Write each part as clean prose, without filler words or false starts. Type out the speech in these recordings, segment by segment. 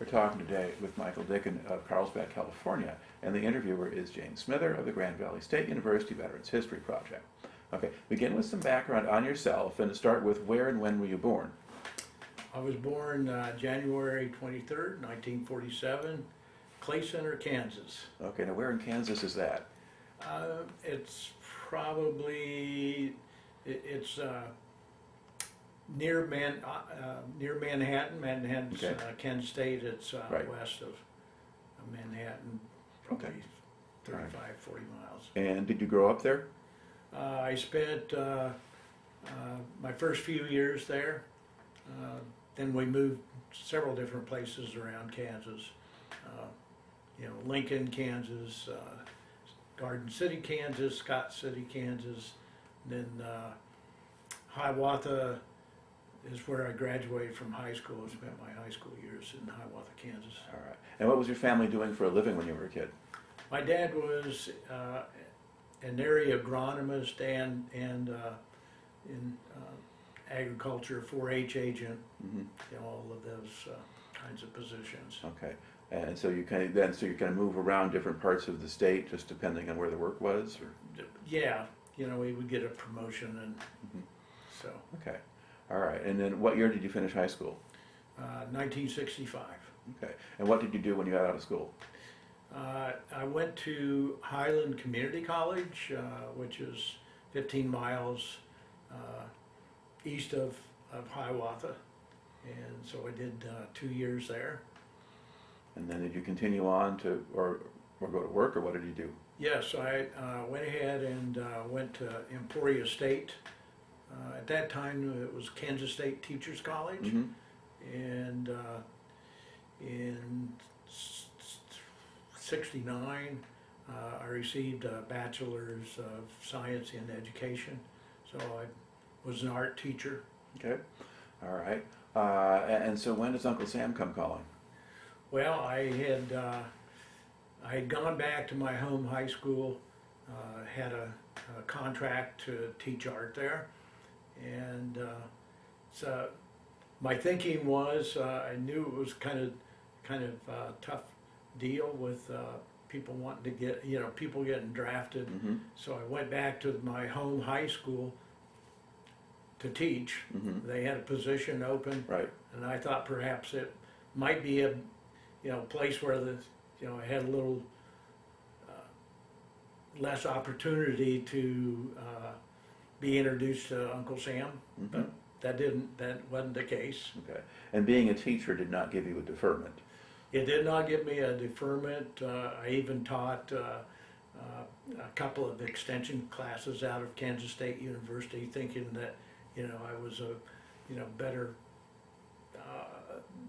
We're talking today with Michael Dicken of Carlsbad, California, and the interviewer is Jane Smither of the Grand Valley State University Veterans History Project. Okay, begin with some background on yourself, and to start with, where and when were you born? I was born January 23rd, 1947, Clay Center, Kansas. Okay, now where in Kansas is that? It's probably, it's near Manhattan. Manhattan's Okay. Kansas State. It's Right. west of Manhattan, probably Okay. 35, 40 miles. And did you grow up there? I spent my first few years there. Then we moved several different places around Kansas. Lincoln, Kansas, Garden City, Kansas, Scott City, Kansas. Then Hiawatha is where I graduated from high school. I spent my high school years in Hiawatha, Kansas. All right. And what was your family doing for a living when you were a kid? My dad was an area agronomist and in agriculture, 4-H agent, all of those kinds of positions. Okay. And so you kind of move around different parts of the state just depending on where the work was, or? Yeah, we would get a promotion, and so. Okay. All right. And then what year did you finish high school? 1965. Okay. And what did you do when you got out of school? I went to Highland Community College, which is 15 miles east of Hiawatha, and so I did 2 years there. And then did you continue on to, or go to work, or what did you do? Yes, I went ahead and went to Emporia State. At that time, it was Kansas State Teachers College, and in '69, I received a Bachelor's of Science in Education, so I was an art teacher. Okay. All right. And so when does Uncle Sam come calling? Well, I had gone back to my home high school, had a contract to teach art there, and so my thinking was I knew it was kind of a tough deal with people wanting to get people getting drafted. So I went back to my home high school to teach. They had a position open, Right. and I thought perhaps it might be a place where I had a little less opportunity to be introduced to Uncle Sam, but that wasn't the case. Okay. And being a teacher did not give you a deferment? It did not give me a deferment. I even taught a couple of extension classes out of Kansas State University, thinking that I was a better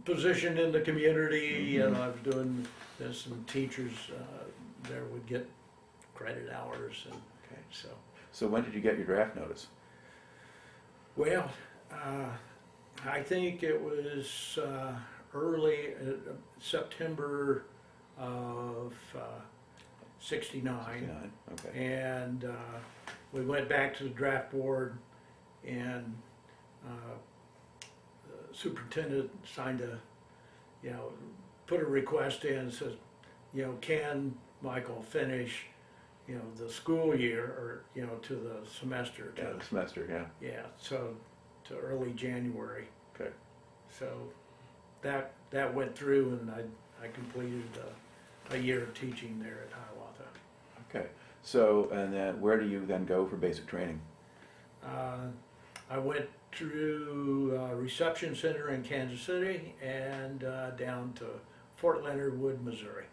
position in the community. I was doing this, and teachers there would get credit hours, and Okay. so when did you get your draft notice? well, I think it was early September of '69. 69. Okay. And we went back to the draft board, and the superintendent signed put a request in and says, can Michael finish, the school year, or, to the semester. Yeah, the semester, yeah. Yeah, so to early January. Okay. So that went through, and I completed a year of teaching there at Hiawatha. Okay. So, and then where do you then go for basic training? I went through reception center in Kansas City and down to Fort Leonard Wood, Missouri.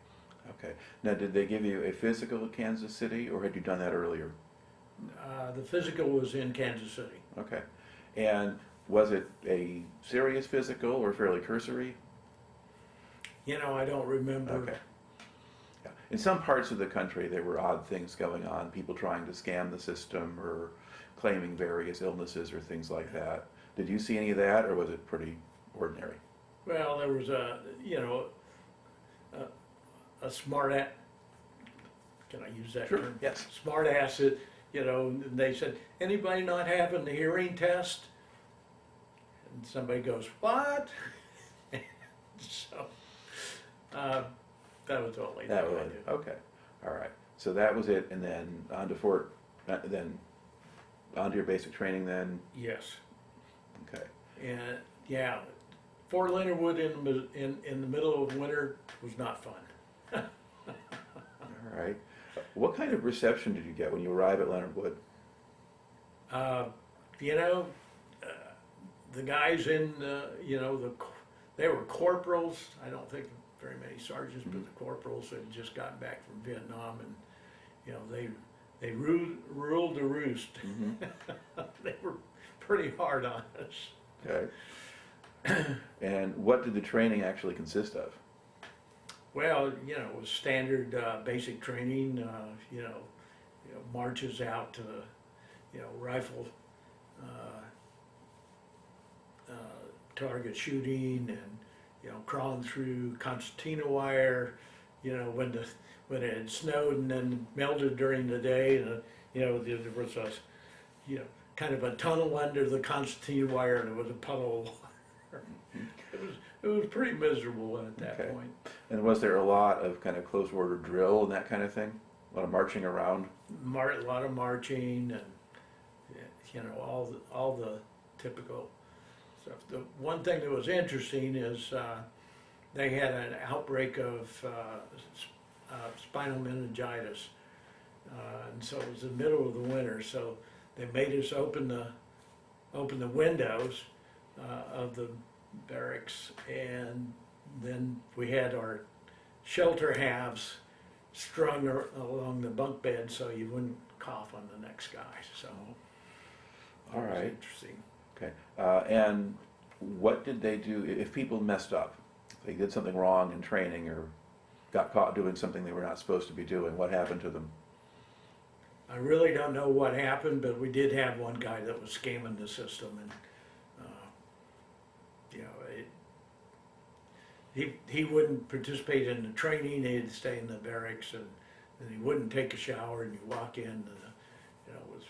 Okay. Now, did they give you a physical at Kansas City, or had you done that earlier? The physical was in Kansas City. Okay. And was it a serious physical or fairly cursory? I don't remember. Okay. Yeah. In some parts of the country, there were odd things going on, people trying to scam the system or claiming various illnesses or things like that. Did you see any of that, or was it pretty ordinary? Well, there was a smart ass. Can I use that Sure. term? Yes. Smart ass that, and they said, anybody not having the hearing test? And somebody goes, what? So That was the only thing That I was, did. okay, all right. So that was it, and then on to then on to your basic training then, Yes, okay. and yeah, Fort Leonard Wood in the middle of winter was not fun. All right. What kind of reception did you get when you arrived at Leonard Wood? Uh, you know, uh, the guys in, they were corporals. I don't think very many sergeants, but the corporals had just gotten back from Vietnam, and they ruled the roost. They were pretty hard on us. Okay. And what did the training actually consist of? Well, it was standard basic training. Marches out to, rifle target shooting, and crawling through concertina wire. When it had snowed and then melted during the day, and there was a kind of a tunnel under the concertina wire, and there was a puddle of water. It was pretty miserable at that Okay. point. And was there a lot of kind of close order drill and that kind of thing? A lot of marching around? A lot of marching, and all the typical stuff. The one thing that was interesting is they had an outbreak of spinal meningitis, and so it was the middle of the winter. So they made us open the windows of the barracks, and then we had our shelter halves strung along the bunk bed so you wouldn't cough on the next guy. So All it was right. interesting. Okay. And what did they do if people messed up? If they did something wrong in training or got caught doing something they were not supposed to be doing, what happened to them? I really don't know what happened, but we did have one guy that was scamming the system, and he wouldn't participate in the training. He'd stay in the barracks, and he wouldn't take a shower. And you walk in, and it was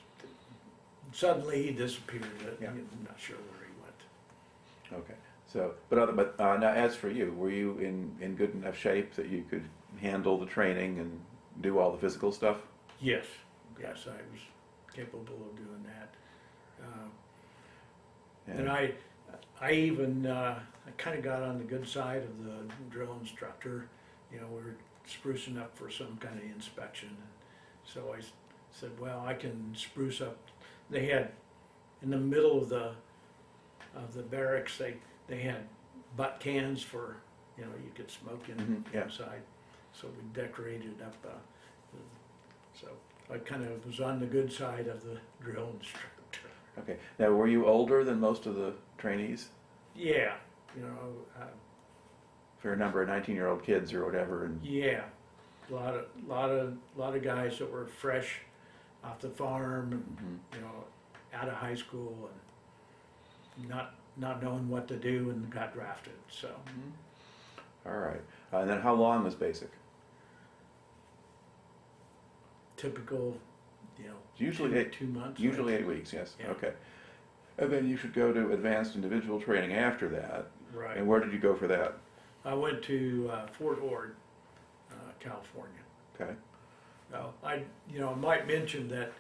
suddenly he disappeared. Yeah. I'm not sure where he went. Okay. So, but now as for you, were you in good enough shape that you could handle the training and do all the physical stuff? Yes, yes, I was capable of doing that. And I even, I kind of got on the good side of the drill instructor. We were sprucing up for some kind of inspection. So I said, well, I can spruce up. They had, in the middle of the barracks, they had butt cans for, you could smoke Yeah. inside. So we decorated up, so I kind of was on the good side of the drill instructor. Okay. Now, were you older than most of the trainees? Yeah, For a number of 19-year-old kids or whatever, and yeah, a lot of guys that were fresh off the farm, and out of high school, and not knowing what to do, and got drafted. So all right. And then how long was basic? typical, Usually 2 months. Usually 8 weeks, yes. Yeah. Okay. And then you should go to advanced individual training after that. Right. And where did you go for that? I went to Fort Ord, California. Okay. Well, I might mention that,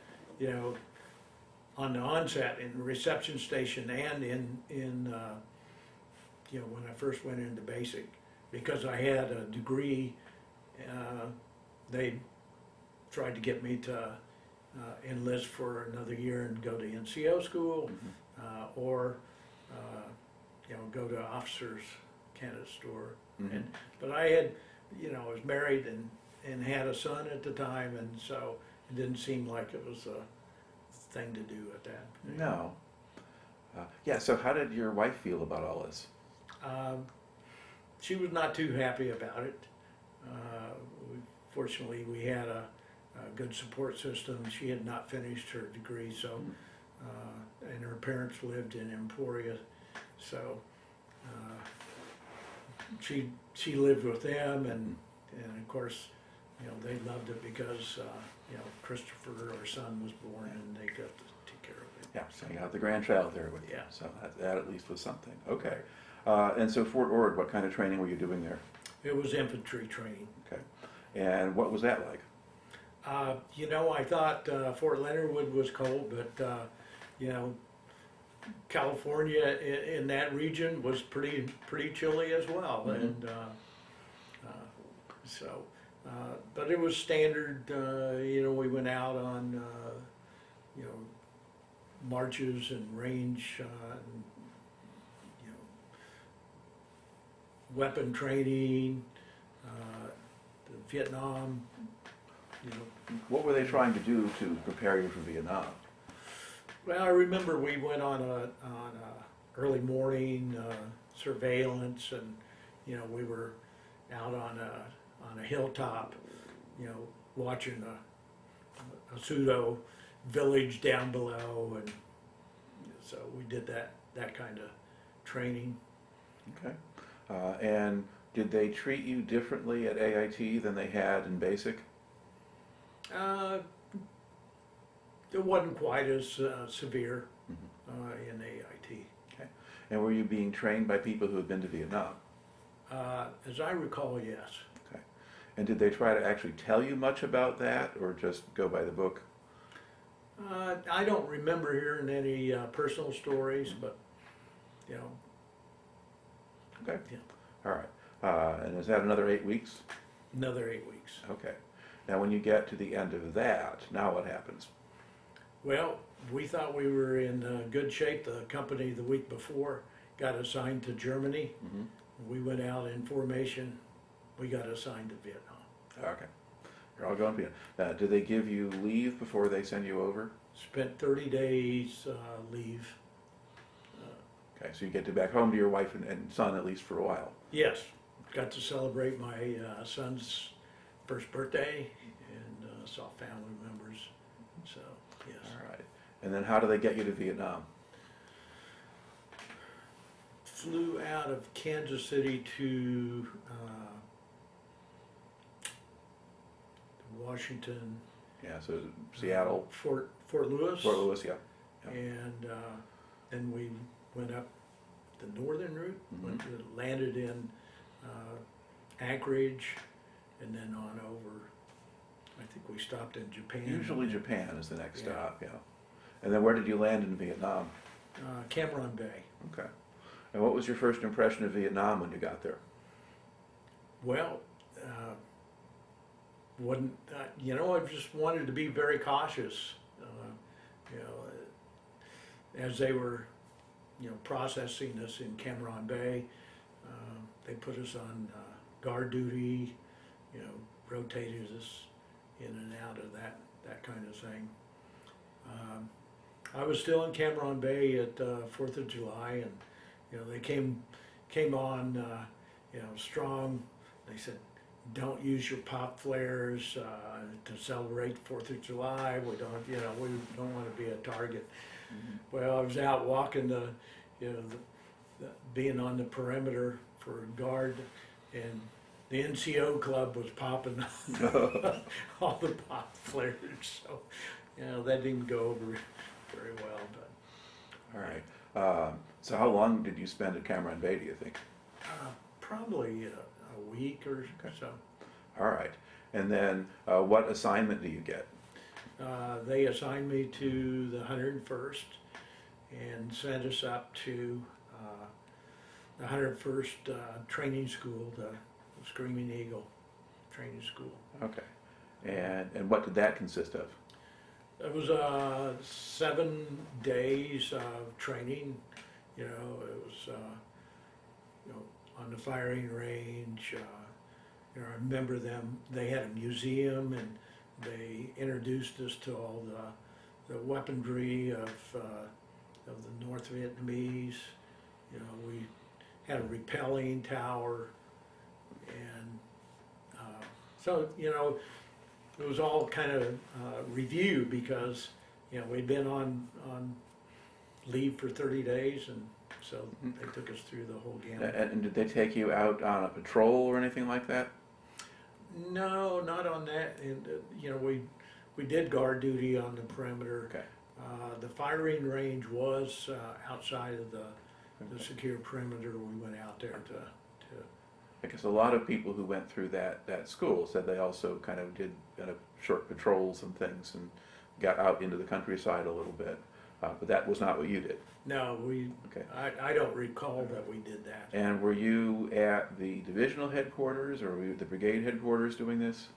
on the onset in the reception station and in when I first went into basic, because I had a degree, they tried to get me to enlist for another year and go to NCO school, or go to officers Canada store. But I had, I was married and had a son at the time, and so it didn't seem like it was a thing to do at that. No. Yeah, so how did your wife feel about all this? She was not too happy about it. Fortunately, we had a good support system. She had not finished her degree, so and her parents lived in Emporia, so she lived with them, and of course, they loved it because Christopher, our son, was born, and they got to take care of it. Yeah, so you got the grandchild there with you. Yeah. So that at least was something. Okay. And so Fort Ord, what kind of training were you doing there? It was infantry training. Okay. And what was that like? You know, I thought Fort Leonard Wood was cold, but you know, California in that region was pretty chilly as well, Mhm. and so. But it was standard. You know, we went out on you know, marches and range, and, you know, weapon training, the Vietnam. You know, What were they trying to do to prepare you for Vietnam? well, I remember we went on a early morning surveillance, and you know, we were out on a hilltop, you know, watching a pseudo village down below, and so we did that kind of training. Okay. And did they treat you differently at AIT than they had in basic? It wasn't quite as severe Mhm. in AIT. Okay. And were you being trained by people who had been to Vietnam? As I recall, yes. Okay. And did they try to actually tell you much about that, or just go by the book? I don't remember hearing any personal stories, but you know, Okay. yeah, All right. And is that another 8 weeks? another 8 weeks. Okay. Now, when you get to the end of that, now what happens? Well, we thought we were in good shape. The company the week before got assigned to Germany. Mm-hmm. We went out in formation. We got assigned to Vietnam. Okay. You're all going to Vietnam. Did they give you leave before they send you over? Spent 30 days leave. Okay, so you get to back home to your wife and son at least for a while. Yes, got to celebrate my son's first birthday and saw family members. So, yes. All right. And then how do they get you to Vietnam? Flew out of Kansas City to Washington, Yeah, so Seattle, Fort Lewis, Fort Lewis, yeah. Yeah. and then we went up the northern route, Mhm. landed in Anchorage, and then on over. I think we stopped in Japan. Usually Japan is the next Yeah. stop, yeah. And then where did you land in Vietnam? Cam Ranh Bay. Okay. And what was your first impression of Vietnam when you got there? Well, wasn't you know, I just wanted to be very cautious. You know, as they were, you know, processing us in Cam Ranh Bay, they put us on guard duty. You know, rotated us in and out of that kind of thing. I was still in Cam Ranh Bay at 4th of July, and you know, they came on, you know, strong. They said, don't use your pop flares to celebrate 4th of July. We don't, you know, we don't want to be a target. Mm-hmm. Well, I was out walking you know, being on the perimeter for guard, and the NCO club was popping all the pop flares. So, you know, that didn't go over very well. But All right. So how long did you spend at Cam Ranh Bay, do you think? probably a week or so. All right. And then what assignment do you get? They assigned me to the 101st and sent us up to the 101st training school, the Screaming Eagle training school. Okay. And what did that consist of? It was 7 days of training. You know, it was you know, on the firing range. You know, I remember them. They had a museum, and they introduced us to all the weaponry of the North Vietnamese. You know, we had a rappelling tower, and so you know, it was all kind of review because you know, we'd been on leave for 30 days, and so they took us through the whole gamut. And did they take you out on a patrol or anything like that? No, not on that. And you know, we did guard duty on the perimeter. Okay. The firing range was outside of the secure perimeter. We went out there to Because a lot of people who went through that school said they also kind of did short patrols and things and got out into the countryside a little bit. But that was not what you did. No, Okay. I don't recall that we did that. And were you at the divisional headquarters or were you at the brigade headquarters doing this?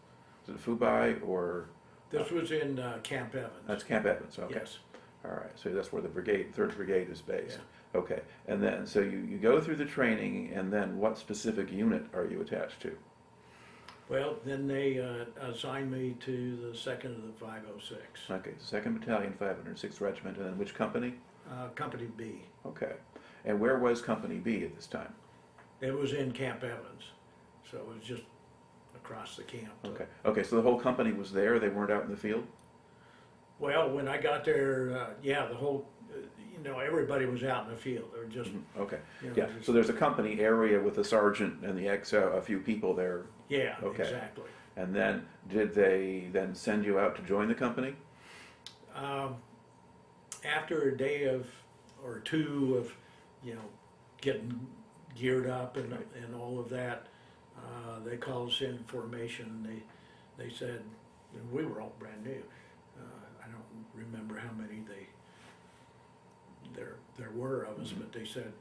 Was it Fubai or? This was in Camp Evans. That's Camp Evans, okay. Yes. All right, so that's where the brigade, 3rd Brigade is based. Okay, and then, so you go through the training, and then what specific unit are you attached to? Well, then they assigned me to the 2nd of the 506, Okay, 2nd Battalion, 506th Regiment, and then which company? Company B. Okay, and where was Company B at this time? It was in Camp Evans, so it was just across the camp. Okay, okay, so the whole company was there, they weren't out in the field? Well, when I got there, yeah, the whole, everybody was out in the field. They were just, Okay, you know, yeah, just- so there's a company area with a sergeant and the a few people there, yeah, Okay. exactly. and then did they then send you out to join the company? After a day or two of, getting geared up and all of that, they called us in formation. They said, and we were all brand new. I don't remember how many there were of us, but they said,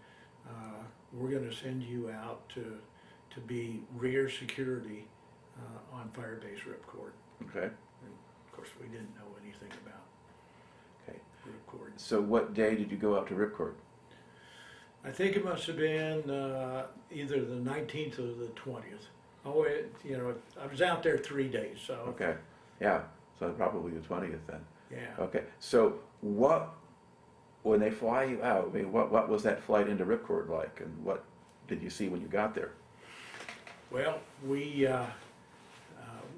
we're gonna send you out to be rear security on Firebase Ripcord. Okay, And of course, we didn't know anything about okay. Ripcord. So what day did you go out to Ripcord? I think it must have been either the 19th or the 20th. Oh, I was out there 3 days, so Okay, yeah, so probably the 20th then. yeah. Okay, so when they fly you out, I mean, what was that flight into Ripcord like, and what did you see when you got there? Well, we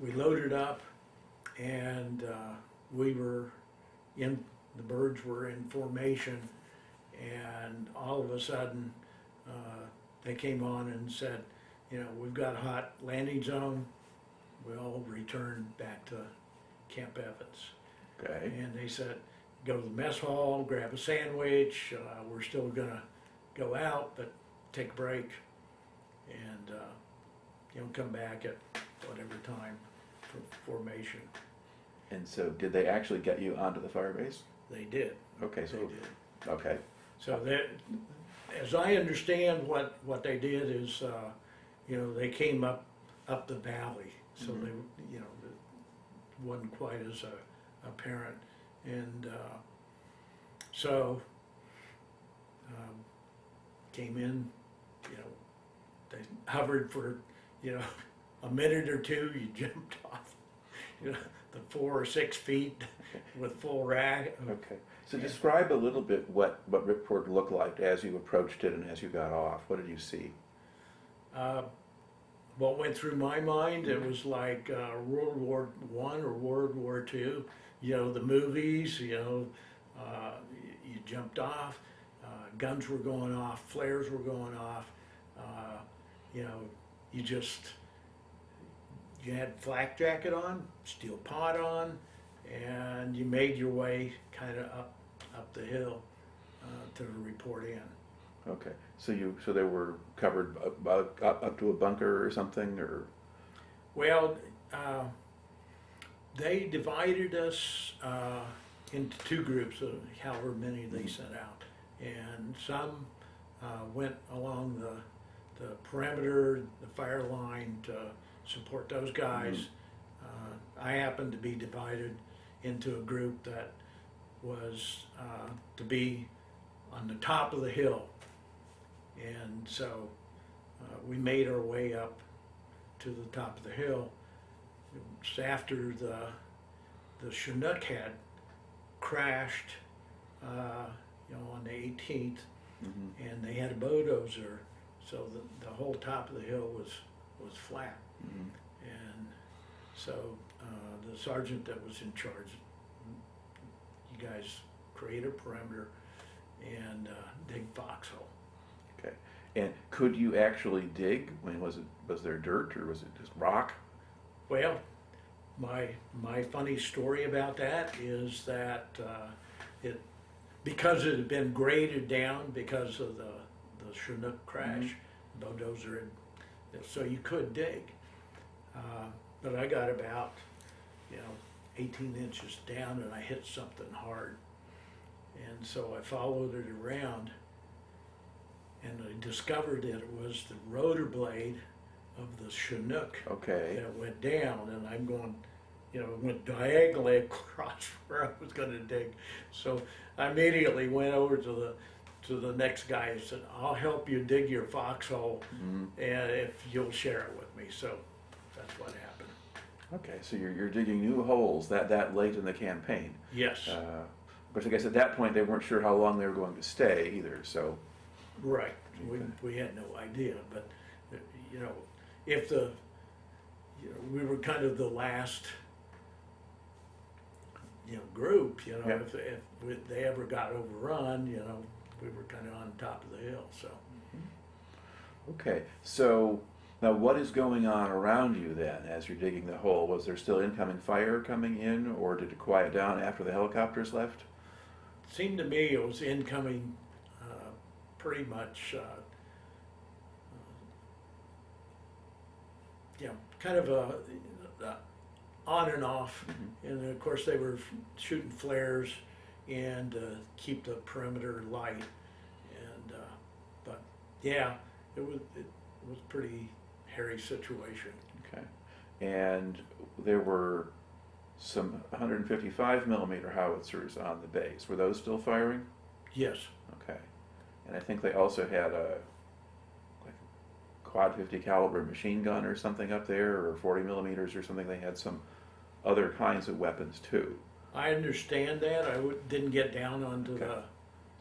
loaded up, and the birds were in formation, and all of a sudden, they came on and said, we've got a hot landing zone, we'll return back to Camp Evans. Okay, And they said, go to the mess hall, grab a sandwich, we're still gonna go out, but take a break, and, come back at whatever time for formation. and so did they actually get you onto the fire base? They did, Okay, they so, did. okay, So that, as I understand what they did is, they came up the valley, so Mhm. they, it wasn't quite as apparent, and so came in, they hovered for a minute or two. You jumped off, the 4 or 6 feet with full rack. okay. So Yeah. describe a little bit what Ripcord looked like as you approached it and as you got off. What did you see? What went through my mind, it was like World War I or World War II. The movies, you jumped off, guns were going off, flares were going off, you had flak jacket on, steel pot on, and you made your way kind of up the hill to report in. Okay, so they were covered up to a bunker or something, or? Well, they divided us into 2 groups of however many they sent out. And some went along the perimeter, the fire line to support those guys. I happened to be divided into a group that was to be on the top of the hill. And so we made our way up to the top of the hill. It was after the Chinook had crashed, on the 18th, Mhm. and they had a bulldozer, so the whole top of the hill was flat. Mhm. And so the sergeant that was in charge, you guys create a perimeter and dig foxhole. Okay, and could you actually dig? I mean, was there dirt or was it just rock? Well, my funny story about that is that because it had been graded down because of the Chinook crash, bulldozer had so you could dig. But I got about, 18 inches down and I hit something hard. And so I followed it around and I discovered that it was the rotor blade of the Chinook Okay. that went down, and I'm going, went diagonally across where I was gonna dig. So I immediately went over to the next guy and said, I'll help you dig your foxhole, Mhm. and if you'll share it with me. So that's what happened. Okay, so you're digging new holes that late in the campaign. Yes, But I guess at that point they weren't sure how long they were going to stay either. So right. Okay. We had no idea, but, if we were kind of the last, group, Yeah. if they ever got overrun, we were kind of on top of the hill, so. okay, so now what is going on around you then as you're digging the hole? Was there still incoming fire coming in, or did it quiet down after the helicopters left? Seemed to me it was incoming, pretty much, kind of on and off. Mhm. And of course, they were shooting flares and keep the perimeter light. And but yeah, it was a pretty hairy situation. Okay, and there were some 155 millimeter howitzers on the base. Were those still firing? Yes, Okay, and I think they also had a like quad 50 caliber machine gun or something up there, or 40 millimeters or something. They had some other kinds of weapons too. I understand that. Didn't get down onto Okay. the.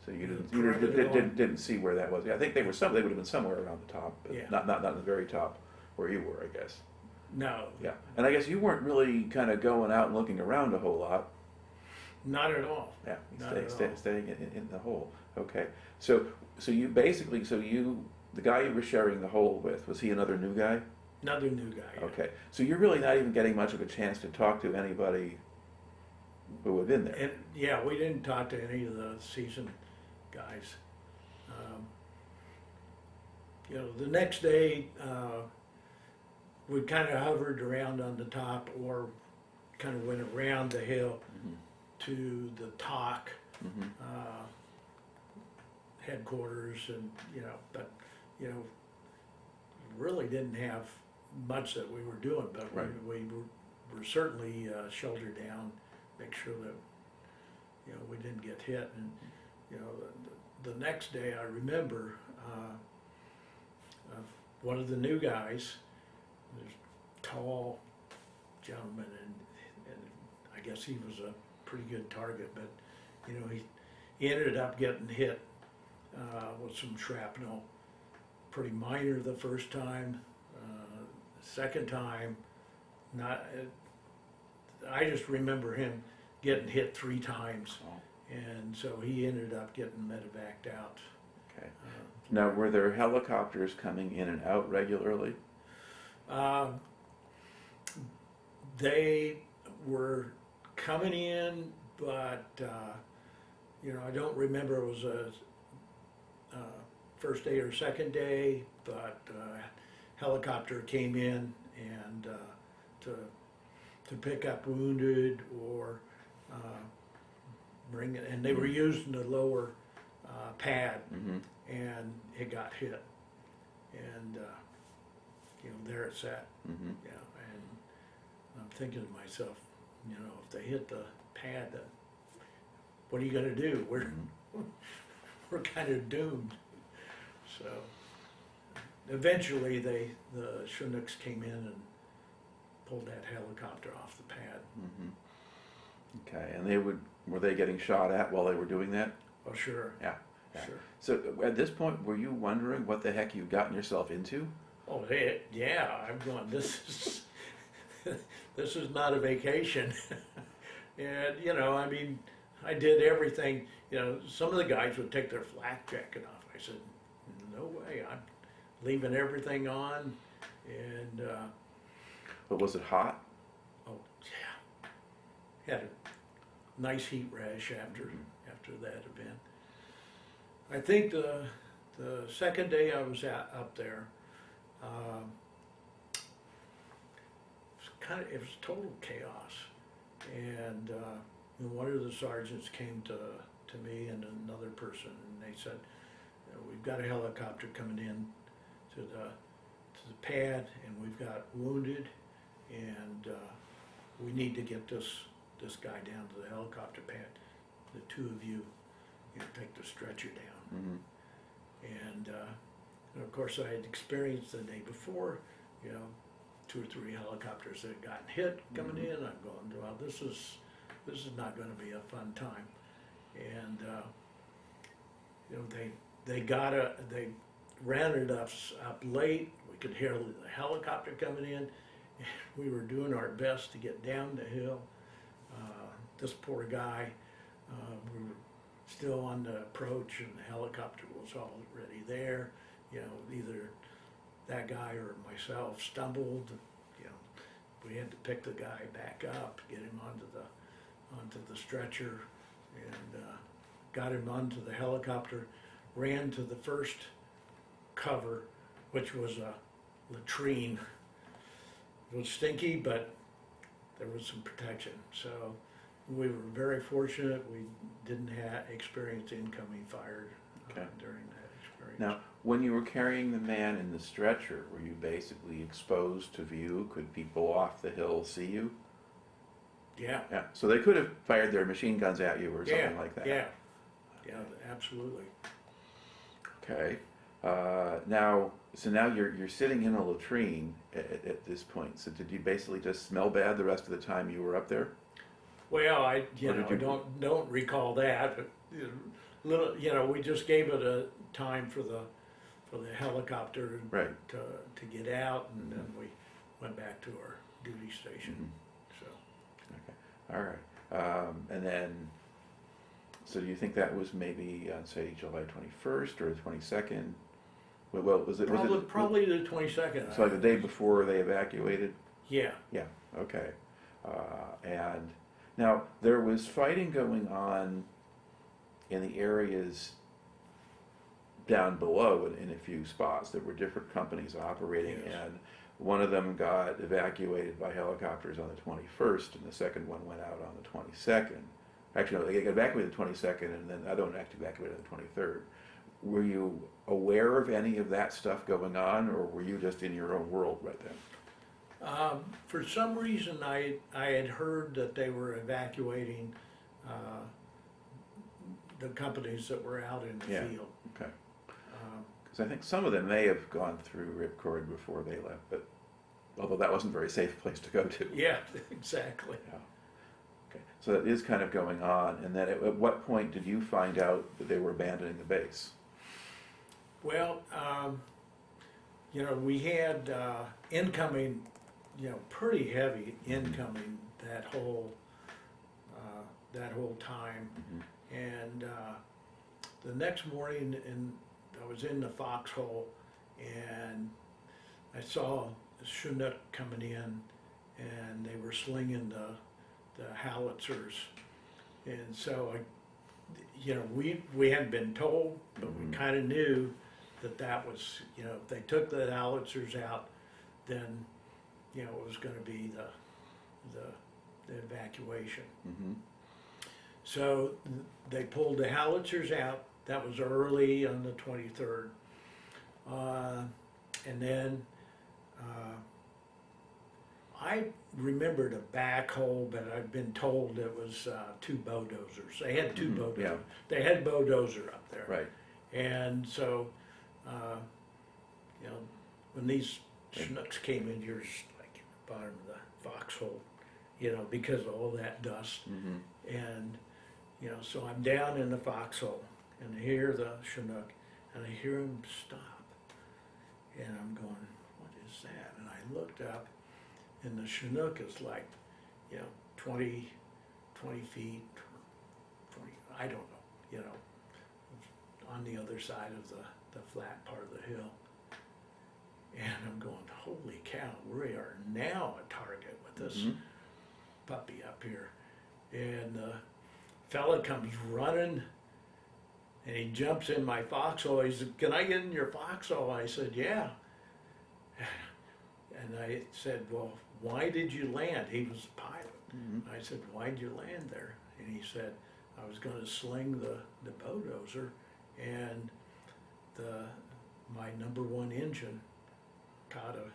So you Perimeter didn't see where that was. Yeah, I think they would have been somewhere around the top, but Yeah. not the very top where you were, I guess. No, Yeah, and I guess you weren't really kind of going out and looking around a whole lot. not at all. Yeah, Not at all. staying in the hole. Okay, so you basically, the guy you were sharing the hole with, was he another new guy? Another new guy. Yeah. Okay, so you're really not even getting much of a chance to talk to anybody who had been there. And yeah, we didn't talk to any of the seasoned guys. The next day, we kind of hovered around on the top, or kind of went around the hill Mhm. to the talk Mhm. headquarters, and but really didn't have much that we were doing, but Right. we were certainly sheltered down, make sure that we didn't get hit. And the next day, I remember of one of the new guys, this tall gentleman, and I guess he was a pretty good target, but he ended up getting hit with some shrapnel, pretty minor the first time. Second time, not. I just remember him getting hit 3 times, Oh, and so he ended up getting medevaced out. okay. Now, were there helicopters coming in and out regularly? They were coming in, but I don't remember it was a first day or second day, but helicopter came in and to pick up wounded or bring it, and they were using the lower pad, Mm-hmm. and it got hit, and there it sat. Mm-hmm. And I'm thinking to myself, if they hit the pad, then what are you gonna do? We're kind of doomed. So eventually the Chinooks came in and pulled that helicopter off the pad. Mm-hmm. Okay, and were they getting shot at while they were doing that? Oh, sure, Yeah. Yeah. sure. So at this point, were you wondering what the heck you'd gotten yourself into? Oh, yeah, I'm going, this is not a vacation. And, I mean, I did everything, some of the guys would take their flak jacket off. I said, no way, I'm leaving everything on, and, But was it hot? oh, yeah. Had a nice heat rash after that event. I think the second day I was up there, it was total chaos. And one of the sergeants came to me and another person, and they said, we've got a helicopter coming in to the pad, and we've got wounded, and we need to get this guy down to the helicopter pad. The two of you take the stretcher down. Mm-hmm. And of course, I had experienced the day before, 2 or 3 helicopters that had gotten hit coming in. I'm going, well, this is not going to be a fun time. And they rounded us up late. We could hear the helicopter coming in. And we were doing our best to get down the hill. This poor guy, we were still on the approach, and the helicopter was already there. Either that guy or myself stumbled. We had to pick the guy back up, get him onto the stretcher, and got him onto the helicopter. Ran to the first cover, which was a latrine. It was stinky, but there was some protection. So we were very fortunate. We didn't experience incoming fire during that experience. Now, when you were carrying the man in the stretcher, were you basically exposed to view? Could people off the hill see you? Yeah. Yeah. So they could have fired their machine guns at you or something like that. Yeah. Yeah, absolutely. Okay. Now you're sitting in a latrine at this point. So did you basically just smell bad the rest of the time you were up there? Well, I don't recall that, but we just gave it a time for the helicopter Right. to get out, and then we went back to our duty station. Mm-hmm. So. Okay. All right. And then, so do you think that was maybe on, say, July 21st or the 22nd? Well, was it Probably the 22nd. So like the day before they evacuated? Yeah. Yeah. Okay. And now there was fighting going on in the areas down below in a few spots. There were different companies operating, Yes. and one of them got evacuated by helicopters on the 21st, and the second one went out on the 22nd. Actually, no, they got evacuated the 22nd, and then the other one actually evacuated on the 23rd. Were you aware of any of that stuff going on, or were you just in your own world right then? For some reason, I had heard that they were evacuating the companies that were out in the field. Okay. Because I think some of them may have gone through ripcord before they left, but although that wasn't a very safe place to go to. Yeah, exactly. Yeah. Okay. So that is kind of going on. And then at what point did you find out that they were abandoning the base? Well, we had incoming, pretty heavy incoming that whole time. Mm-hmm. And the next morning, I was in the foxhole, and I saw the Chinook coming in, and they were slinging the howitzers. And so we hadn't been told, but Mm-hmm. we kind of knew that was, if they took the howitzers out, then, it was going to be the evacuation. Mm-hmm. So they pulled the howitzers out. That was early on the 23rd. And then I remembered a back hole, but I've been told it was 2 bulldozers. They had 2 bulldozers. Yeah. They had bulldozer up there. Right. And so, when these Chinooks came in, you're just like in the bottom of the foxhole, because of all that dust. Mm-hmm. And, so I'm down in the foxhole, and I hear the Chinook, and I hear him stop. And I'm going, what is that? And I looked up, and the Chinook is like, 20 feet, 20, I don't know, on the other side of the flat part of the hill. And I'm going, holy cow, we are now a target with this puppy up here. And the fella comes running, and he jumps in my foxhole. He said, can I get in your foxhole? I said, yeah. and I said, well, why did you land? He was a pilot. Mhm. I said, why'd you land there? And he said, I was gonna sling the bulldozer, and my number one engine caught a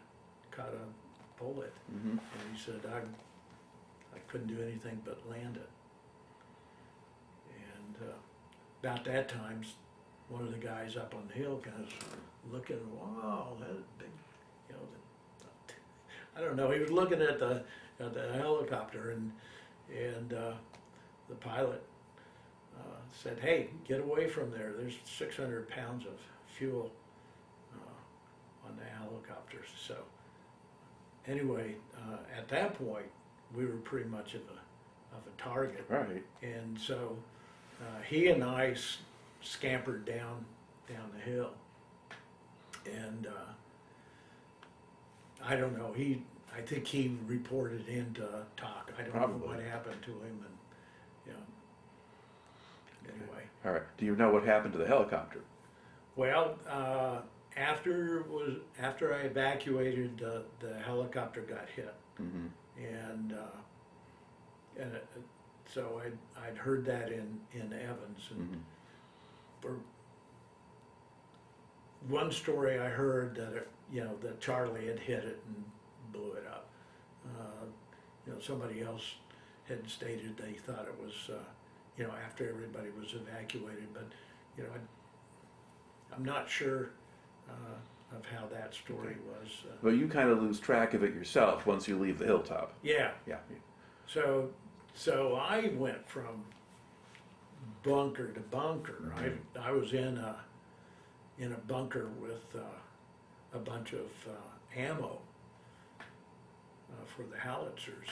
bullet. Mhm. And he said, I couldn't do anything but land it. And about that time, one of the guys up on the hill kind of looking, wow, that's big, you know, I don't know, he was looking at the helicopter, and the pilot said, hey, get away from there, there's 600 pounds of fuel on the helicopter. So anyway, at that point, we were pretty much of a target. Right. And so he and I scampered down the hill, and I don't know, I think he reported into TOC. I don't know Probably. what happened to him, and anyway. All right. Do you know what happened to the helicopter? Well, after I evacuated, the helicopter got hit, Mm-hmm. and so I'd heard that in Evans, and Mm-hmm. for one story I heard that that Charlie had hit it and blew it up. Somebody else had stated they thought it was after everybody was evacuated, but I'm not sure of how that story was. But you kind of lose track of it yourself once you leave the hilltop. Yeah. Yeah. So I went from bunker to bunker. Mhm. I was in a bunker with a bunch of ammo for the howitzers,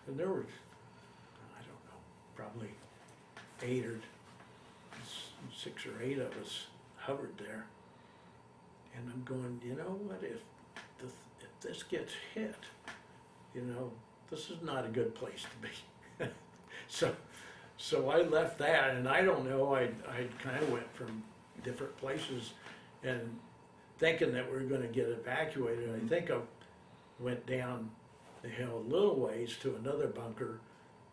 and there were, I don't know, probably 6 or 8 of us hovered there, and I'm going, you know what, if this gets hit, this is not a good place to be. So I left that, and I don't know, I kind of went from different places and thinking that we were going to get evacuated. I think I went down the hill a little ways to another bunker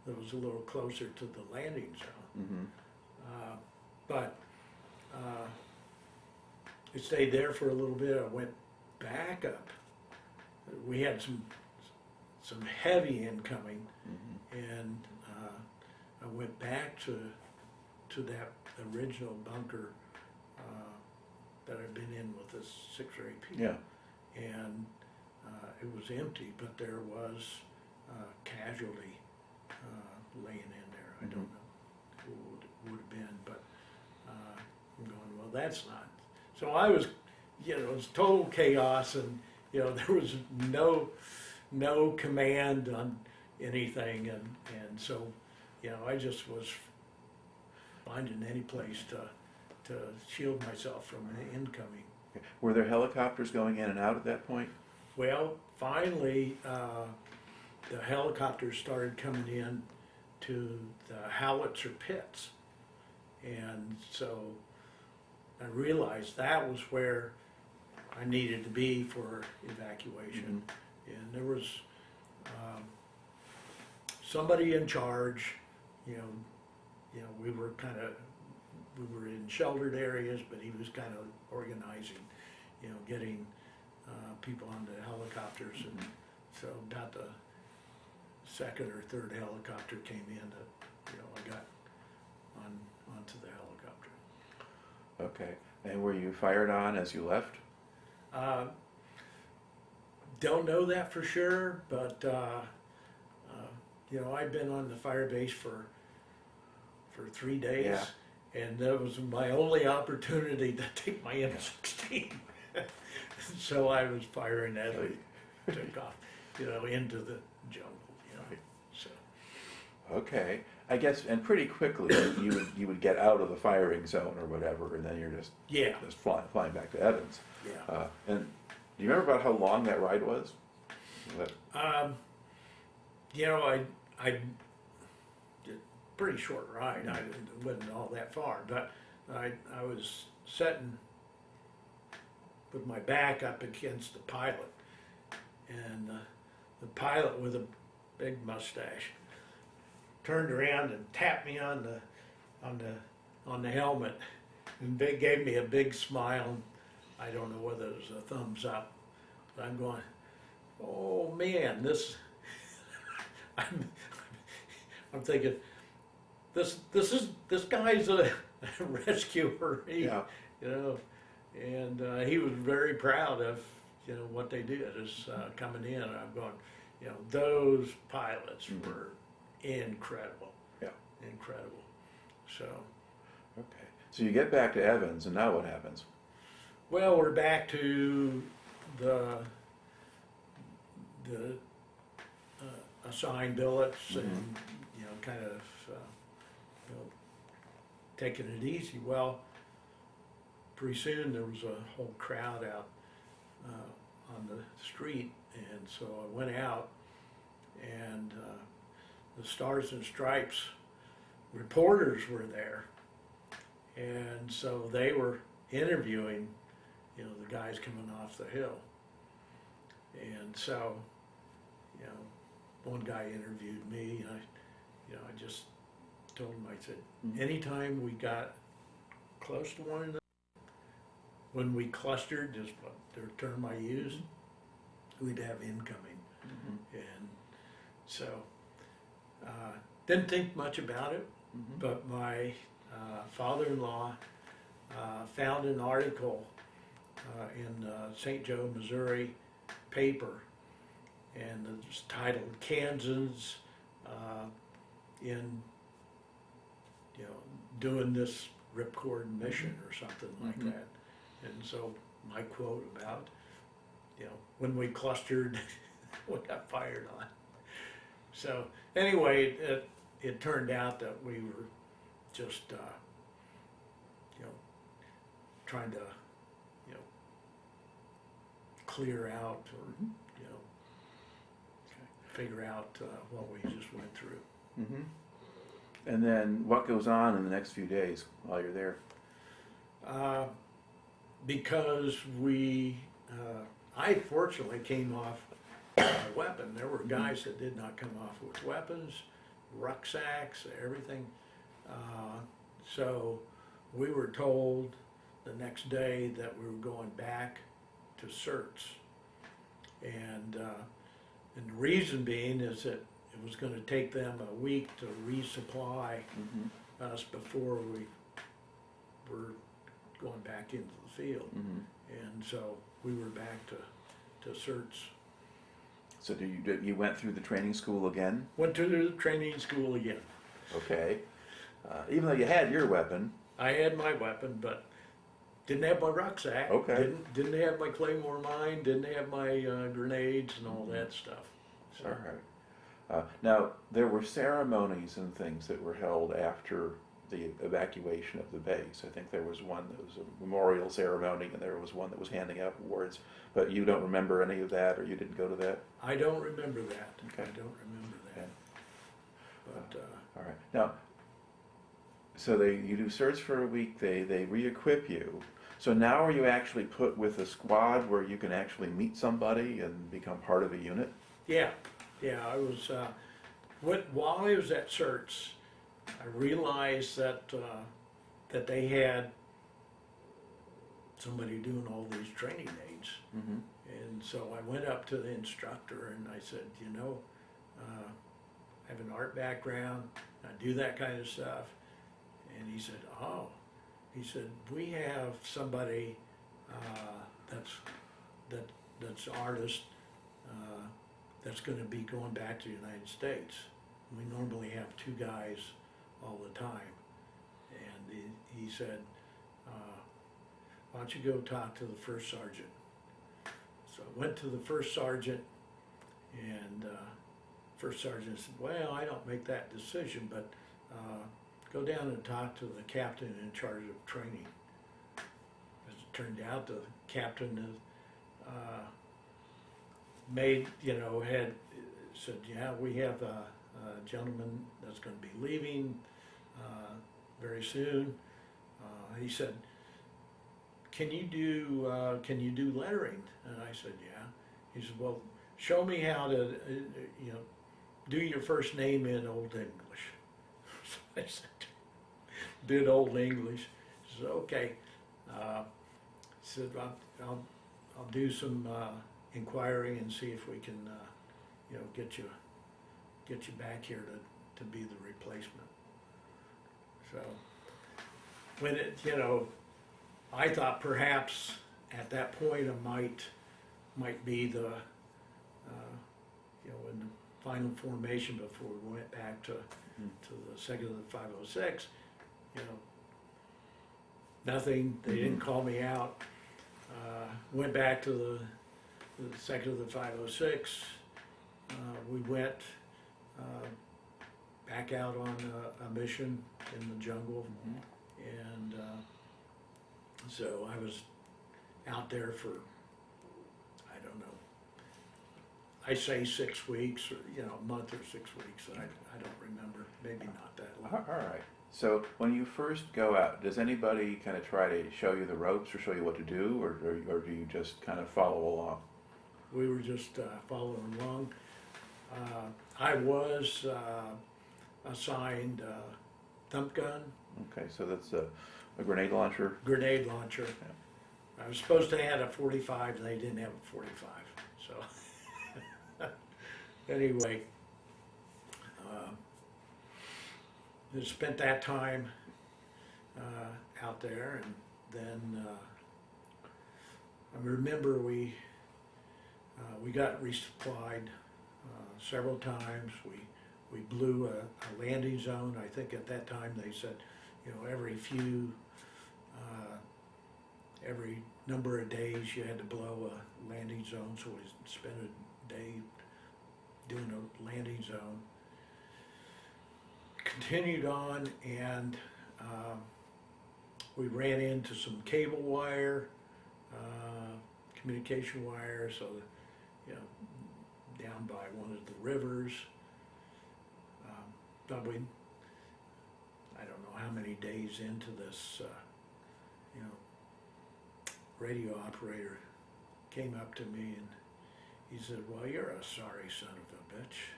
that was a little closer to the landing zone. Mm-hmm. But I stayed there for a little bit. I went back up. We had some heavy incoming, Mm-hmm. and I went back to that original bunker that I'd been in with the 6 or 8 people. Yeah. And it was empty, but there was casualty laying in there. I don't know who it would have been, but I'm going, well, that's not. So I was, it was total chaos, and there was no command on anything, and so I just was finding any place to shield myself from an incoming. Were there helicopters going in and out at that point? Well, finally, the helicopters started coming in to the howitzer pits, and so I realized that was where I needed to be for evacuation. And there was somebody in charge. We were in sheltered areas, but he was kind of organizing, getting people onto helicopters. And so about the 2nd or 3rd helicopter came in that I got onto the helicopter. Okay. And were you fired on as you left? Don't know that for sure, but I've been on the fire base for 3 days, Yeah. and that was my only opportunity to take my M16. So I was firing as we took off, into the jungle. Right. So Okay. I guess, and pretty quickly you would get out of the firing zone or whatever, and then you're just flying back to Evans. yeah. And do you remember about how long that ride was? I did a pretty short ride. It wasn't all that far, but I was sitting with my back up against the pilot, and the pilot with a big mustache turned around and tapped me on the helmet, and they gave me a big smile. I don't know whether it was a thumbs up, but I'm going, oh man, this. I'm thinking, this guy's a rescuer. Yeah. You know, and he was very proud of what they did is coming in. And I'm going, those pilots were incredible. Yeah. Incredible. So. Okay. So you get back to Evans, and now what happens? Well, we're back to the assigned billets and kind of taking it easy. Well, pretty soon there was a whole crowd out on the street, and so I went out, and the Stars and Stripes reporters were there, and so they were interviewing the guys coming off the hill. And so one guy interviewed me, and I just told him, I said, anytime we got close to one another, when we clustered, is what the term I used, we'd have incoming. And so, didn't think much about it, but my father-in-law found an article in St. Joe, Missouri paper, and it's titled "Kansans in doing this ripcord mission" or something like that. And so my quote about when we clustered, we got fired on. So anyway, it turned out that we were just trying to clear out or figure out what we just went through. And then what goes on in the next few days while you're there? Because I fortunately came off a weapon. There were guys that did not come off with weapons, rucksacks, everything. So we were told the next day that we were going back to certs. And the reason being is that it was going to take them a week to resupply us before we were going back into the field. And so we were back to certs. So you went through the training school again? Went to the training school again. Okay. Even though you had your weapon. I had my weapon, but didn't have my rucksack. Okay. Didn't have my claymore mine. Didn't have my grenades and all that stuff. So. All right. Now, there were ceremonies and things that were held after the evacuation of the base. I think there was one that was a memorial ceremony, and there was one that was handing out awards. But you don't remember any of that, or you didn't go to that? I don't remember that. Okay. I don't remember that. But all right. Now, so you do certs for a week. They re-equip you. So now are you actually put with a squad where you can actually meet somebody and become part of a unit? yeah. I was while I was at certs, I realized that that they had somebody doing all these training aids. And so I went up to the instructor and I said, I have an art background, I do that kind of stuff. And he said, oh, he said, we have somebody that's artist that's going to be going back to the United States. We normally have 2 guys all the time. And he said, why don't you go talk to the first sergeant? So I went to the first sergeant, and first sergeant said, well, I don't make that decision, but go down and talk to the captain in charge of training. As it turned out, the captain had said, yeah, we have a gentleman that's going to be leaving very soon. He said, can you do lettering? And I said, yeah. He said, well, show me how to, you know, do your first name in Old English. So I said, did Old English. He said, okay. He said, I'll do some inquiring and see if we can, you know, get you back here to be the replacement. So when it, you know, I thought perhaps at that point I might be the, you know, in the final formation before we went back to the second of the 506, you know, nothing, they didn't call me out. Went back to the second of the 506. We went back out on a mission in the jungle, and so I was out there for, I don't know, I say 6 weeks, or, you know, a month or 6 weeks, I don't remember, maybe not that long. All right. So when you first go out, does anybody kind of try to show you the ropes or show you what to do, or do you just kind of follow along? We were just following along. I was assigned thump gun, Okay, so that's a grenade launcher. grenade launcher. I was supposed to have a 45, they didn't have a 45, so. Anyway, I spent that time out there, and then I remember we got resupplied several times. We blew a landing zone. I think at that time they said, you know, every number of days you had to blow a landing zone, so we spent a day doing a landing zone. Continued on, and we ran into some cable wire, communication wire, so you know, down by one of the rivers. Probably, I don't know how many days into this, you know, radio operator came up to me and he said, "Well, you're a sorry son of a bitch."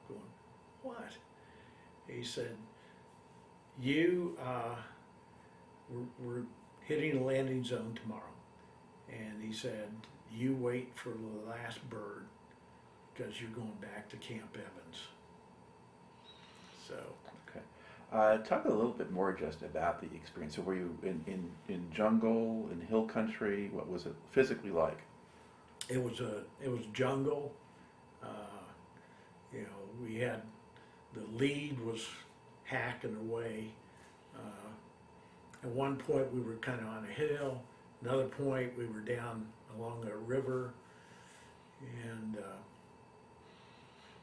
I'm going, "What?" He said, "You, we're hitting a landing zone tomorrow." And he said, "You wait for the last bird because you're going back to Camp Evans." So. Okay. Talk a little bit more just about the experience. So were you in jungle, in hill country? What was it physically like? It was jungle. You know, we had, the lead was hacking away. At one point we were kind of on a hill. Another point we were down along a river, and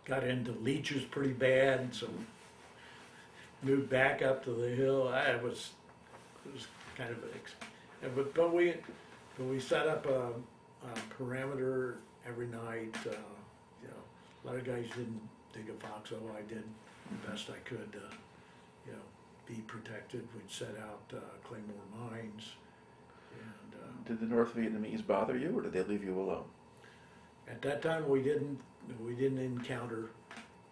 got into leeches pretty bad. So moved back up to the hill. It was kind of but we set up a parameter every night. You know, a lot of guys didn't dig a foxhole. I did the best I could to, you know, be protected. We'd set out claymore mines. And Did the North Vietnamese bother you, or did they leave you alone? at that time we didn't encounter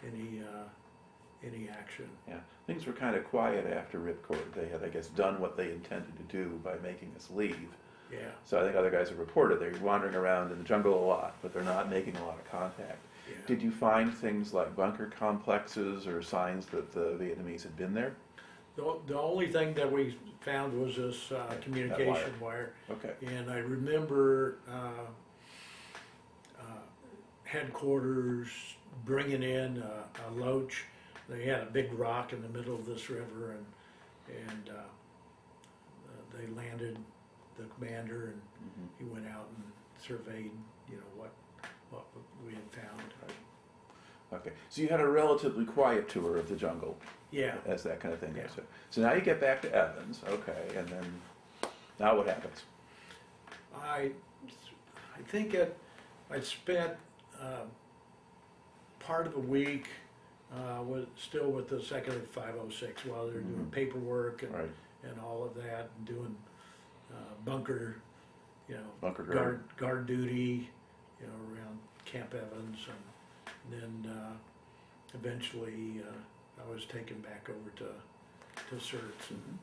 any action. Yeah, things were kind of quiet after Ripcord. They had, I guess, done what they intended to do by making us leave. Yeah. So I think other guys have reported they're wandering around in the jungle a lot, but they're not making a lot of contact. Yeah. Did you find things like bunker complexes or signs that the Vietnamese had been there? The only thing that we found was this communication wire. Okay. And I remember headquarters bringing in a loach. They had a big rock in the middle of this river, and they landed the commander, and he went out and surveyed, you know, what we had found. Okay, so you had a relatively quiet tour of the jungle. Yeah. As that kind of thing Yeah. goes. So now you get back to Evans, okay, and then now what happens? I think I spent part of a week still with the second of 506 while they're doing paperwork and Right. and all of that, and doing bunker, you know, Bunker guard. guard duty, you know, around Camp Evans, and then eventually I was taken back over to CERTS. And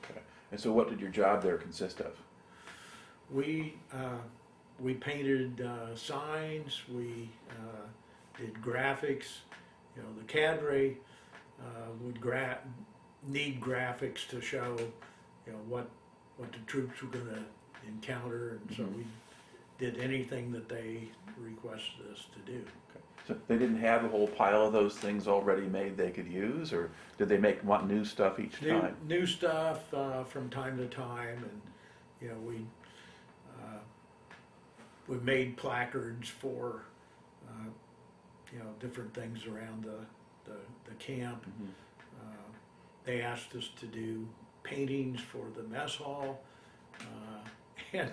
Okay. And so what did your job there consist of? we painted signs, we did graphics. You know, the cadre would need graphics to show, you know, what the troops were going to encounter, and so Mhm. we did anything that they requested us to do. Okay. So they didn't have a whole pile of those things already made they could use, or did they want new stuff each time? New stuff from time to time, and you know, we made placards for you know, different things around the camp. Mhm. They asked us to do paintings for the mess hall, and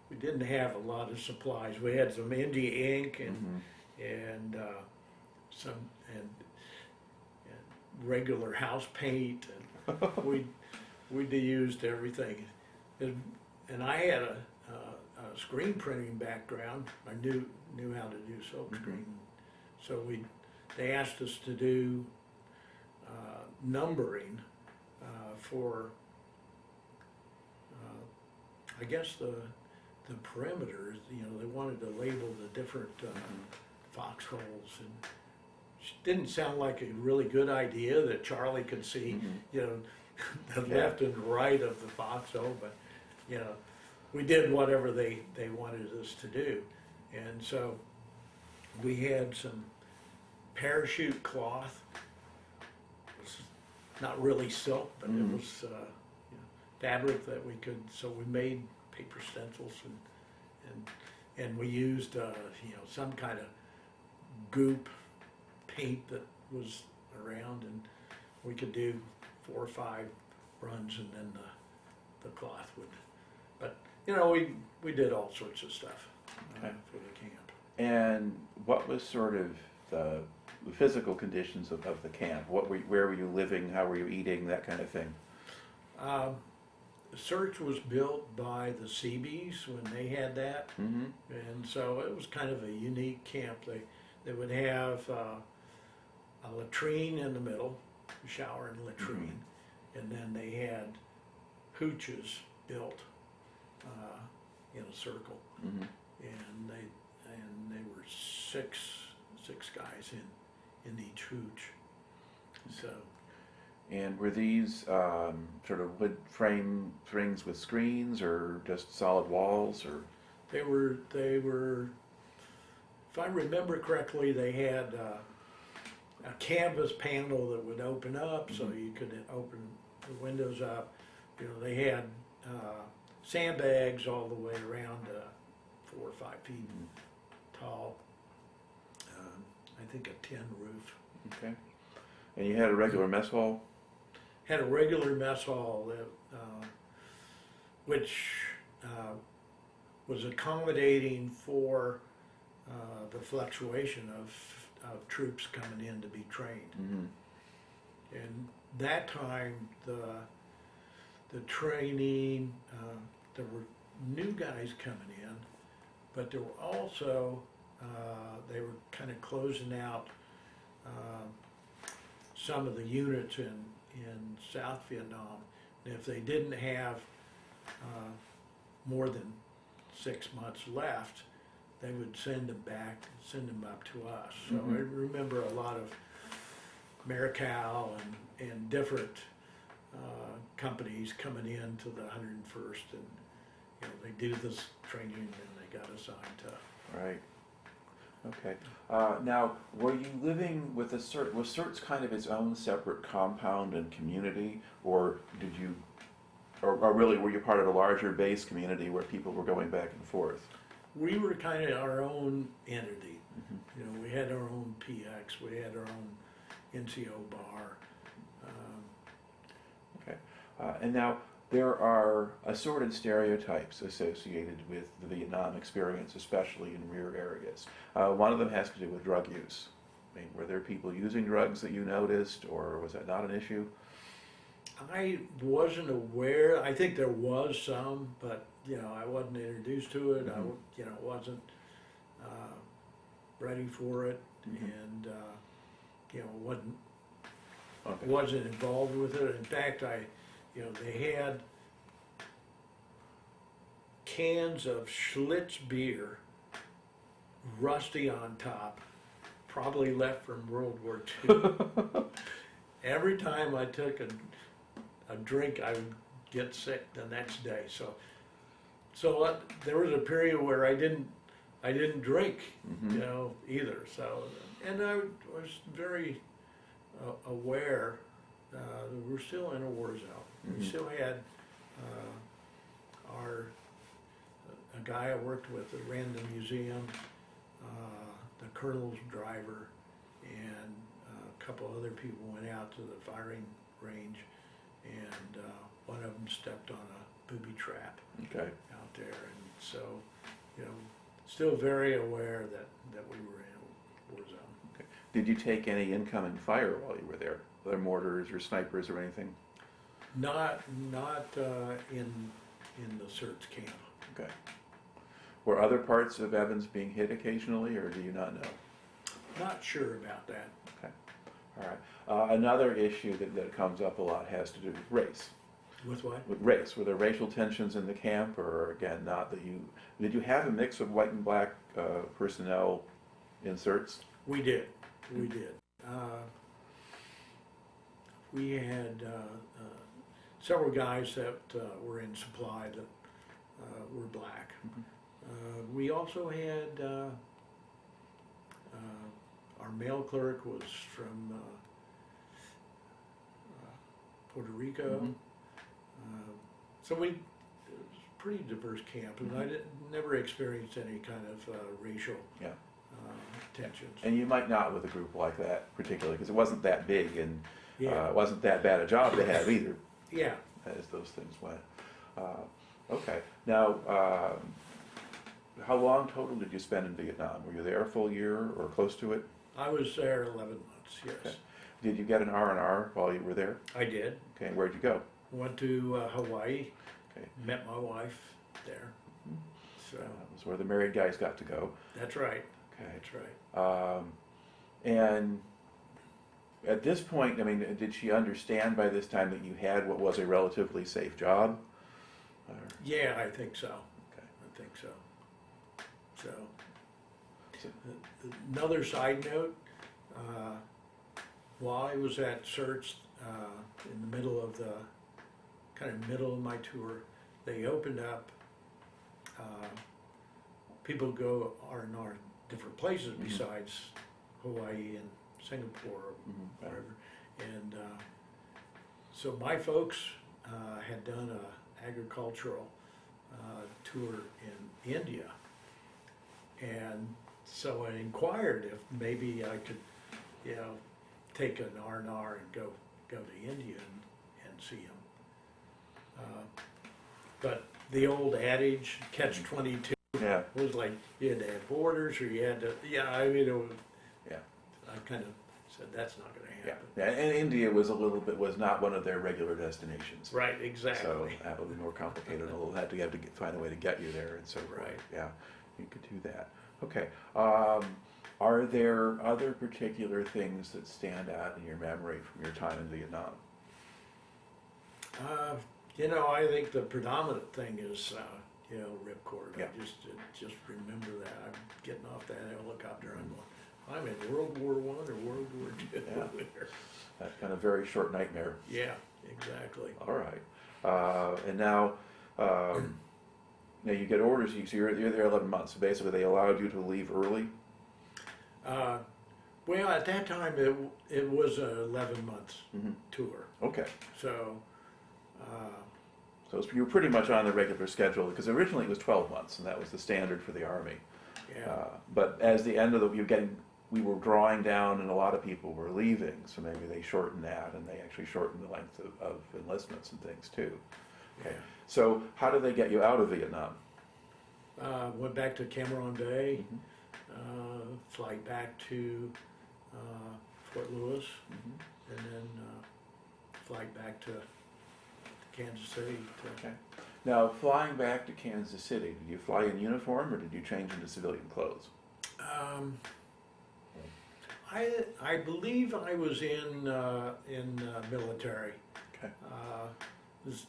we didn't have a lot of supplies. We had some India ink and Mhm. some and regular house paint, and we used everything. And I had a screen printing background. I knew how to do silk screen. So they asked us to do numbering for I guess the perimeters. You know, they wanted to label the different foxholes, and it didn't sound like a really good idea that Charlie could see, you know, the left and right of the foxhole, but you know, we did whatever they wanted us to do. And so we had some parachute cloth. It was not really silk, but it was you know, fabric that we could, so we made paper stencils, and we used you know, some kind of goop paint that was around, and we could do 4 or 5 runs, and then the cloth would, but you know, we did all sorts of stuff for the camp. And what was sort of the physical conditions of the camp? Where were you living? How were you eating? That kind of thing. CERTS was built by the Seabees when they had that, Mm-hmm. and so it was kind of a unique camp. They would have a latrine in the middle, a shower and latrine, and then they had hooches built in a circle, Mm-hmm. and they were six guys in each hooch. So And were these sort of wood frame things with screens, or just solid walls, or? they were, if I remember correctly, they had a canvas panel that would open up, so you could open the windows up. You know, they had sandbags all the way around, 4 or 5 feet tall. I think a tin roof. Okay. And you had a regular mess hall? Had a regular mess hall that, which was accommodating for the fluctuation of troops coming in to be trained. Mm-hmm. And that time, the training, there were new guys coming in, but there were also, they were kind of closing out some of the units in South Vietnam. And if they didn't have more than 6 months left, they would send them back, send them up to us. So I remember a lot of Marical and different companies coming in to the 101st, and you know, they do this training and they got assigned to. Right. Okay. Now, were you living with was CERTS kind of its own separate compound and community, or did you, or really were you part of a larger base community where people were going back and forth? We were kind of our own entity. You know, we had our own PX, we had our own NCO bar. Okay. And now, there are assorted stereotypes associated with the Vietnam experience, especially in rear areas. One of them has to do with drug use. I mean, were there people using drugs that you noticed, or was that not an issue? I wasn't aware. I think there was some, but I wasn't introduced to it. Mhm. Wasn't ready for it, Mhm. and wasn't Okay. wasn't involved with it. In fact, they had cans of Schlitz beer, rusty on top, probably left from World War II. Every time I took a drink, I would get sick the next day. So there was a period where I didn't drink, Mhm. either. So, and I was very aware that we're still in a war zone. We Mhm. still had a guy I worked with that ran the museum, the colonel's driver, and a couple other people went out to the firing range, and one of them stepped on a booby trap Okay. out there, and so, still very aware that we were in a war zone. Did you take any incoming fire while you were there? Were there mortars or snipers or anything? Not in the search camp. Okay. Were other parts of Evans being hit occasionally, or do you not know? Not sure about that. Okay. All right. Another issue that comes up a lot has to do with race. With what? With race, were there racial tensions in the camp, or again, not that you, did you have a mix of white and black personnel inserts? We did. We had several guys that were in supply that were black. We also had our mail clerk was from Puerto Rico. Mhm. So it was a pretty diverse camp, and I never experienced any kind of racial Yeah. tensions. And you might not with a group like that particularly, because it wasn't that big and Yeah. it wasn't that bad a job to have either, Yeah. as those things went. Okay. Now, how long total did you spend in Vietnam? Were you there a full year or close to it? I was there 11 months, yes. Okay. Did you get an R&R while you were there? I did. Okay, where'd you go? Went to Hawaii, Okay. met my wife there. So, That was where the married guys got to go. that's right, Okay. that's right. And at this point, I mean, did she understand by this time that you had what was a relatively safe job? Or- Yeah, I think so. Okay. I think so. So, So- another side note, while I was at CERTS, in the middle of my tour, they opened up, people go R&R different places besides Hawaii and Singapore or wherever. And so my folks had done a agricultural tour in India. And so I inquired if maybe I could, take an R&R and go to India and see him. But the old adage, catch 22, Yeah, was like you had to have orders or you had to, it was, yeah, I kind of said that's not going to yeah. happen. Yeah, and India was not one of their regular destinations. Right, So exactly. that would be more complicated. We'll have to find a way to get you there and so forth. Right. Yeah, you could do that. Okay. Are there other particular things that stand out in your memory from your time in Vietnam? I think the predominant thing is, ripcord. Yeah. I just remember that. I'm getting off that helicopter. I'm going, I'm in World War I or World War II. Yeah. That kind of very short nightmare. Yeah, exactly. All right. And now, now you get orders. So you're there 11 months. So basically, they allowed you to leave early. Well, at that time, it was a 11 months tour. Okay. So, So you were pretty much on the regular schedule because originally it was 12 months, and that was the standard for the Army. yeah. But as the end of we were drawing down, and a lot of people were leaving. So maybe they shortened that, and they actually shortened the length of enlistments and things too. Okay. Yeah. So how did they get you out of Vietnam? Went back to Cameron Bay, flight back to Fort Lewis, and then flight back to Kansas City. Okay. Now, flying back to Kansas City, did you fly in uniform or did you change into civilian clothes? Um, I believe I was in military. Okay. This,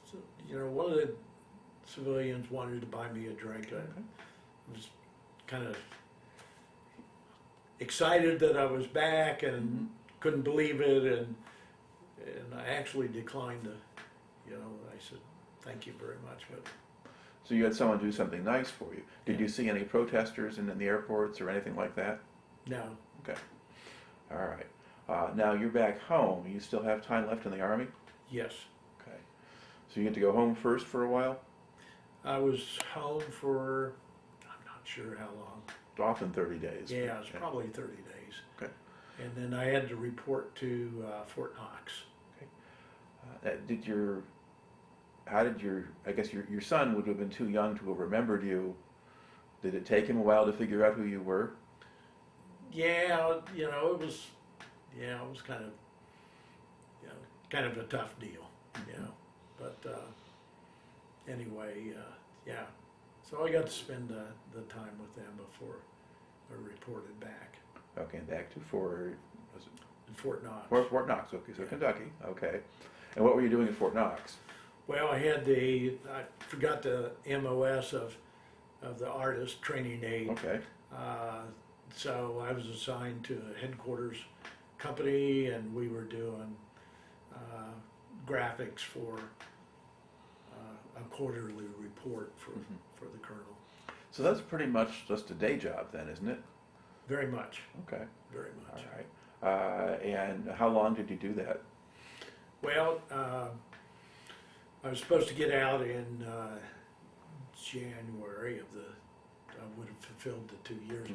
one of the civilians wanted to buy me a drink. I was kind of excited that I was back and couldn't believe it, and I actually declined to, I said, thank you very much, but. So you had someone do something nice for you. Did you see any protesters in the airports or anything like that? No. Okay. All right. Now you're back home. You still have time left in the Army? Yes. Okay. So you get to go home first for a while? I was home for, I'm not sure how long. Often 30 days. Yeah, it was Okay. probably 30 days. Okay. And then I had to report to Fort Knox. I guess your son would have been too young to have remembered you. Did it take him a while to figure out who you were? Yeah, it was kind of a tough deal, but anyway, yeah. So I got to spend the time with them before I reported back. Okay, back to Fort, was it? In Fort Knox. Fort Knox, okay, so Kentucky, okay. And what were you doing at Fort Knox? Well, I forgot the MOS of the artist training aide. Okay, So I was assigned to a headquarters company, and we were doing graphics for a quarterly report for the colonel. so that's pretty much just a day job then, isn't it? Very much, Okay, very all much. right. And how long did you do that? Well, I was supposed to get out in January I would have fulfilled the 2 years.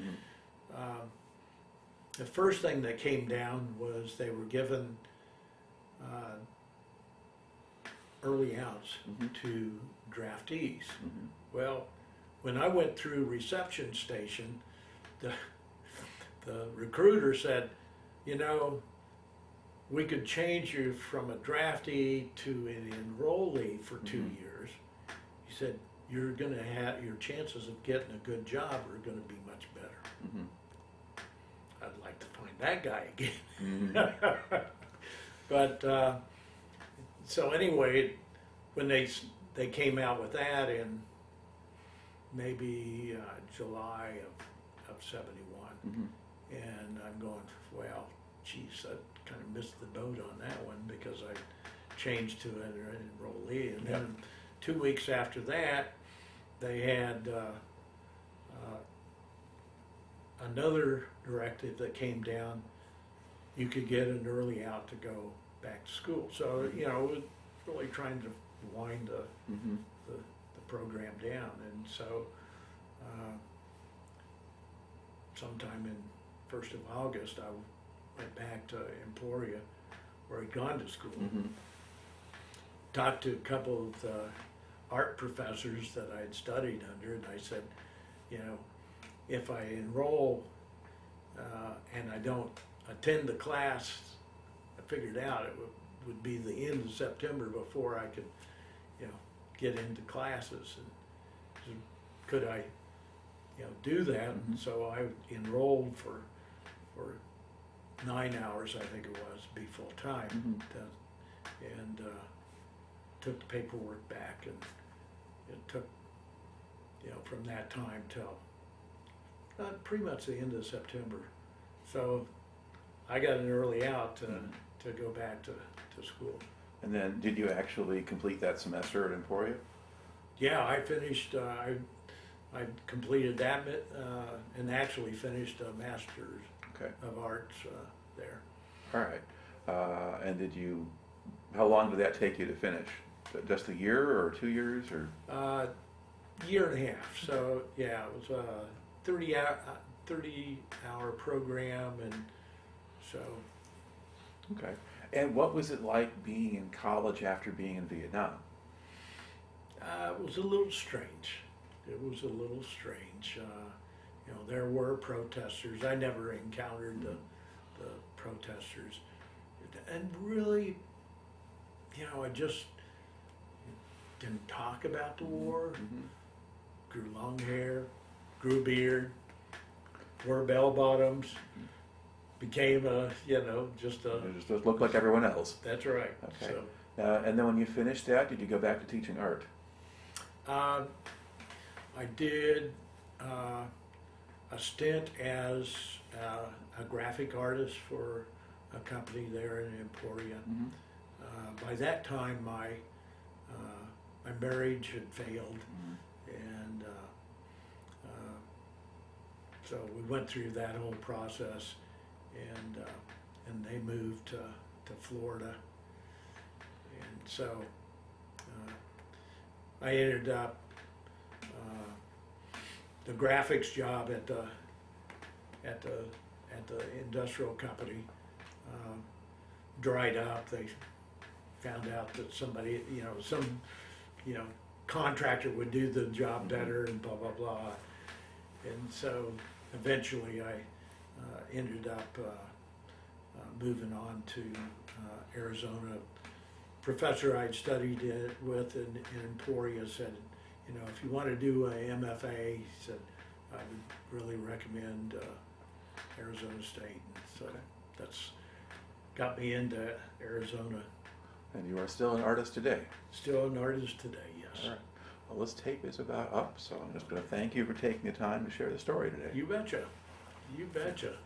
The first thing that came down was they were given early outs to draftees. Well, when I went through reception station, the recruiter said, we could change you from a draftee to an enrollee for 2 years. He said, you're going to have, your chances of getting a good job are going to be much better. I'd like to find that guy again. But, so anyway, when they came out with that in maybe July of 71, and I'm going, well, geez, I kind of missed the boat on that one because I changed to an enrollee. And then 2 weeks after that, they had another directive that came down. You could get an early out to go back to school. So, it was really trying to wind the program down. And so sometime in 1st of August, I went back to Emporia, where I'd gone to school. Talked to a couple of the art professors that I had studied under, and I said, if I enroll and I don't attend the class, I figured out it would be the end of September before I could, get into classes. And so could I, do that? And so I enrolled for 9 hours, I think it was, to be full time, and took the paperwork back, and it took, from that time till pretty much the end of September. So I got an early out to go back to school. And then did you actually complete that semester at Emporia? Yeah, I finished, I completed that and actually finished a Master's of Arts there. All right. And how long did that take you to finish? Just a year or 2 years or? Year and a half. So yeah, it was a 30-hour program, and so. Okay. And what was it like being in college after being in Vietnam? It was a little strange. It was a little strange. There were protesters. I never encountered the protesters. And really, didn't talk about the war, Mhm. grew long hair, grew a beard, wore bell bottoms, became a, just a, You just look like everyone else. that's right. Okay. So, And then when you finished that, did you go back to teaching art? I did a stint as a graphic artist for a company there in Emporia. Mhm. By that time, my marriage had failed, Mhm. and so we went through that whole process, and they moved to Florida, and so I ended up the graphics job at the industrial company dried up. They found out that somebody, some contractor would do the job better, and blah blah blah. And so eventually I ended up moving on to Arizona. Professor I'd studied it with in Emporia said, if you want to do a MFA, he said, I would really recommend Arizona State. And so that's got me into Arizona. And you are still an artist today. Still an artist today, yes. All right. Well, this tape is about up, so I'm just going to thank you for taking the time to share the story today. You betcha. You betcha.